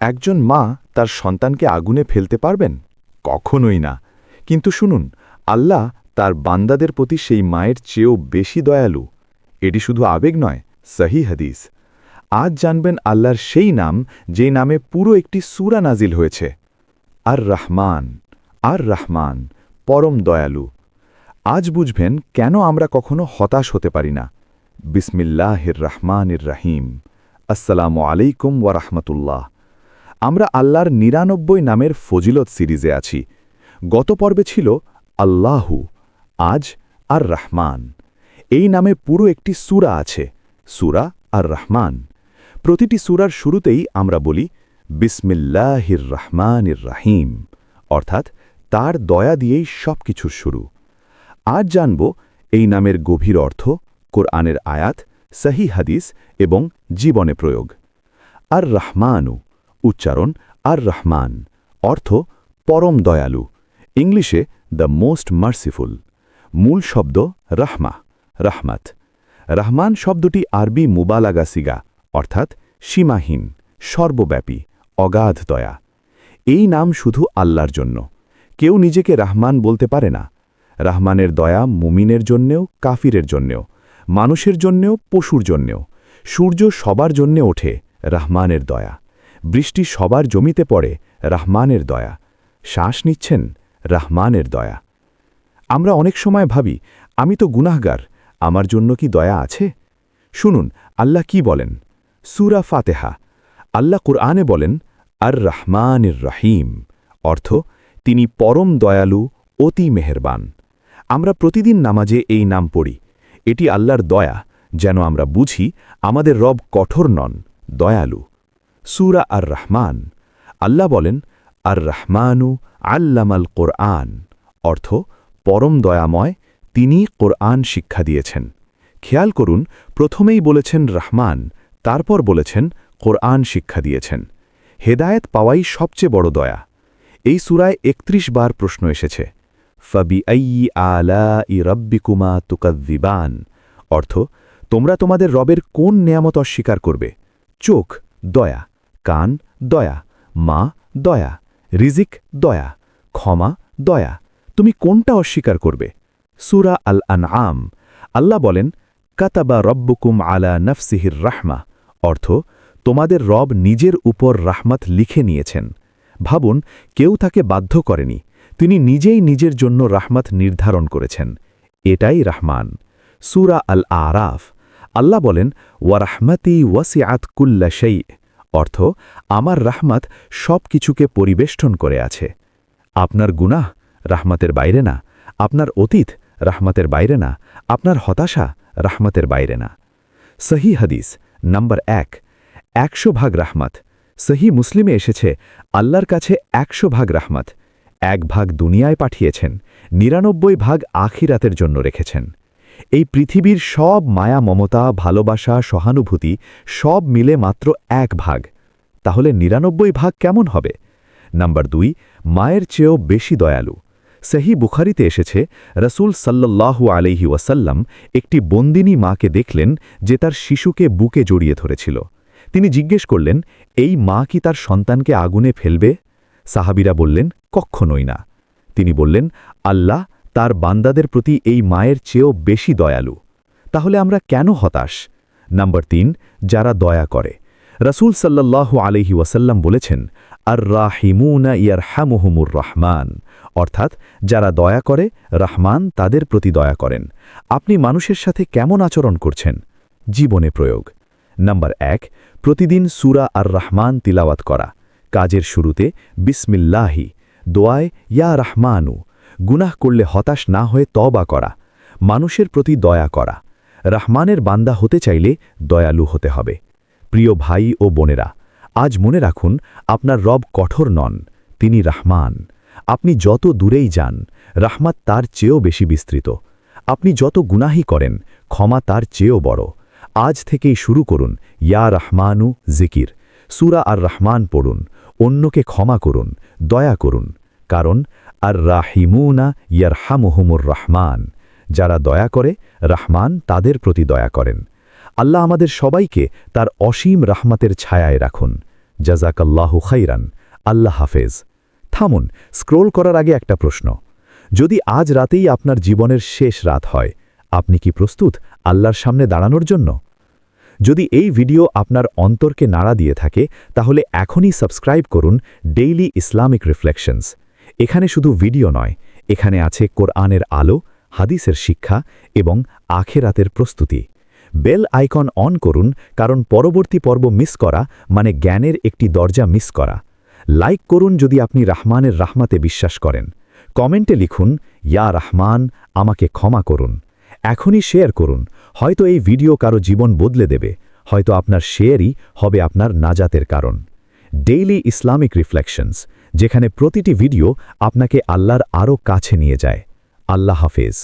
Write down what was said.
একজন মা তার সন্তানকে আগুনে ফেলতে পারবেন? কখনোই না। কিন্তু শুনুন, আল্লাহ তার বান্দাদের প্রতি সেই মায়ের চেয়েও বেশি দয়ালু। এটি শুধু আবেগ নয়, সহি হাদিস। আজ জানবেন আল্লাহর সেই নাম, যেই নামে পুরো একটি সূরা নাজিল হয়েছে। আর রহমান, আর রহমান, পরম দয়ালু। আজ বুঝবেন কেন আমরা কখনো হতাশ হতে পারি না। বিসমিল্লাহির রহমানির রহিম। আসসালামু আলাইকুম ওয়া রাহমাতুল্লাহ। আমরা আল্লাহর ৯৯ নামের ফজিলত সিরিজে আছি। গত পর্বে ছিল আল্লাহু, আজ আর রহমান। এই নামে পুরো একটি সূরা আছে, সূরা আর রহমান। প্রতিটি সূরার শুরুতেই আমরা বলি বিসমিল্লাহির রহমানির রহিম, অর্থাৎ তার দয়া দিয়েই সবকিছুর শুরু। আজ জানব এই নামের গভীর অর্থ, কোরআনের আয়াত, সহি হাদিস এবং জীবনে প্রয়োগ। আর রহমানু, উচ্চারণ আর রহমান, অর্থ পরম দয়ালু, ইংলিশে দ্য মোস্ট মার্সিফুল। মূল শব্দ রাহমা, রাহমাত। রহমান শব্দটি আরবি মুবালাগা সিগা, অর্থাৎ সীমাহীন, সর্বব্যাপী, অগাধ দয়া। এই নাম শুধু আল্লাহর জন্য। কেউ নিজেকে রহমান বলতে পারে না। রহমানের দয়া মুমিনের জন্যেও, কাফিরের জন্যেও, মানুষের জন্যেও, পশুর জন্যেও। সূর্য সবার জন্যে ওঠে, রহমানের দয়া। বৃষ্টি সবার জমিতে পড়ে, রহমানের দয়া। শ্বাস নিচ্ছেন, রহমানের দয়া। আমরা অনেক সময় ভাবি, আমি তো গুনাহগার, আমার জন্য কি দয়া আছে? শুনুন আল্লাহ কি বলেন। সূরা ফাতেহা। আল্লাহ কুরআনে বলেন আর রহমানির রহিম, অর্থ তিনি পরম দয়ালু, অতি মেহেরবান। আমরা প্রতিদিন নামাজে এই নাম পড়ি। এটি আল্লাহর দয়া, যেন আমরা বুঝি আমাদের রব কঠোর নন, দয়ালু। সূরা আর রহমান। আল্লাহ বলেন আর রহমানু আল্লামাল কোরআন, অর্থ পরম দয়াময়, তিনি কোরআন শিক্ষা দিয়েছেন। খেয়াল করুন, প্রথমেই বলেছেন রহমান, তারপর বলেছেন কোরআন শিক্ষা দিয়েছেন। হেদায়েত পাওয়াই সবচেয়ে বড় দয়া। এই সূরায় ৩১ বার প্রশ্ন এসেছে। ফাবিআইয়ি আলাই রাব্বিকুমা তুকাযযিবান, অর্থ তোমরা তোমাদের রবের কোন নেয়ামত অস্বীকার করবে? চোখ, দয়া; কান, দয়া; মা, দয়া; রিজিক, দয়া; ক্ষমা, দয়া। তুমি কোনটা অস্বীকার করবে? সূরা আল আনআম। আল্লাহ বলেন কাতাবা রব্বুকুম আলা নফসিহির রাহমা, অর্থ তোমাদের রব নিজের উপর রাহমাত লিখে নিয়েছেন। ভাবুন, কেউ তাকে বাধ্য করেনি, তিনি নিজেই নিজের জন্য রাহমাত নির্ধারণ করেছেন। এটাই রহমান। সূরা আল আরাফ। আল্লাহ বলেন ওয়া রাহমাতি ওয়াসিআত কুল্লা শাই, অর্থ আমার রাহমাত সব কিছুকে পরিবেষ্টন করে আছে। আপনার গুনাহ রাহমাতের বাইরে না, আপনার অতীত রাহমাতের বাইরে না, আপনার হতাশা রাহমাতের বাইরে না। সহি হাদিস নাম্বার ১, ১০০ রাহমাত। সহি মুসলিমে এসেছে আল্লাহর কাছে ১০০ রাহমাত। ১ দুনিয়ায় পাঠিয়েছেন, ৯৯ আখিরাতের জন্য রেখেছেন। এই পৃথিবীর সব মায়া, মমতা, ভালোবাসা, সহানুভূতি সব মিলে মাত্র ১ তাহলে ৯৯ কেমন হবে? নাম্বার ২, মায়ের চেয়েও বেশি দয়ালু। সহি বুখারিতে এসেছে রাসূল সাল্লাল্লাহু আলাইহি ওয়াসাল্লাম একটি বন্দিনী মাকে দেখলেন যে তার শিশুকে বুকে জড়িয়ে ধরেছিল। তিনি জিজ্ঞেস করলেন, এই মা কি তার সন্তানকে আগুনে ফেলবে? সাহাবীরা বললেন, কখনোই না। তিনি বললেন, আল্লাহ তার বান্দাদের প্রতি এই মায়ের চেয়েও বেশি দয়ালু। তাহলে আমরা কেন হতাশ? নাম্বার ৩, যারা দয়া করে। রাসূল সাল্লাল্লাহু আলাইহি ওয়াসাল্লাম বলেছেন আর রাহিমুনা ইয়ারহামুহুমুর রহমান, অর্থাৎ যারা দয়া করে রহমান তাদের প্রতি দয়া করেন। আপনি মানুষের সাথে কেমন আচরণ করছেন? জীবনে প্রয়োগ। নাম্বার ১, প্রতিদিন সূরা আর রহমান তিলাওয়াত করা। কাজের শুরুতে বিসমিল্লাহি, দোয়ায় ইয়া রহমানু। গুনাহ করলে হতাশ না হয়ে তওবা করা। মানুষের প্রতি দয়া করা। রহমানের বান্দা হতে চাইলে দয়ালু হতে হবে। প্রিয় ভাই ও বোনেরা, আজ মনে রাখুন আপনার রব কঠোর নন, তিনি রহমান। আপনি যত দূরেই যান, রাহমাত তার চেয়েও বেশি বিস্তৃত। আপনি যত গুনাহি করেন, ক্ষমা তার চেয়েও বড়। আজ থেকেই শুরু করুন ইয়া রহমানু জিকির। সূরা আর রহমান পড়ুন, অন্যকে ক্ষমা করুন, দয়া করুন। কারণ আর রাহিমুনা ইয়ারহামুহুমুর রহমান, যারা দয়া করে রহমান তাদের প্রতি দয়া করেন। আল্লাহ আমাদের সবাইকে তার অসীম রাহমাতের ছায়ায় রাখুন। জাজাকাল্লাহু খাইরান। আল্লাহ হাফেজ। থামুন, স্ক্রোল করার আগে একটা প্রশ্ন। যদি আজ রাতেই আপনার জীবনের শেষ রাত হয়, আপনি কি প্রস্তুত আল্লাহর সামনে দাঁড়ানোর জন্য? যদি এই ভিডিও আপনার অন্তরকে নাড়া দিয়ে থাকে, তাহলে এখনই সাবস্ক্রাইব করুন ডেইলি ইসলামিক রিফ্লেকশনস। এখানে শুধু ভিডিও নয়, এখানে আছে কোরআনের আলো, হাদিসের শিক্ষা এবং আখেরাতের প্রস্তুতি। বেল আইকন অন করুন, কারণ পরবর্তী পর্ব মিস করা মানে জ্ঞানের একটি দরজা মিস করা। লাইক করুন যদি আপনি রহমানের রাহমাতে বিশ্বাস করেন। কমেন্টে লিখুন, ইয়া রহমান, আমাকে ক্ষমা করুন। এখনই শেয়ার করুন, হয়তো এই ভিডিও কারো জীবন বদলে দেবে, হয়তো আপনার শেয়ারই হবে আপনার নাজাতের কারণ। ডেইলি ইসলামিক রিফ্লেকশনস, যেখানে প্রতিটি ভিডিও আপনাকে আল্লাহর আরও কাছে নিয়ে যায়। আল্লাহ হাফেজ।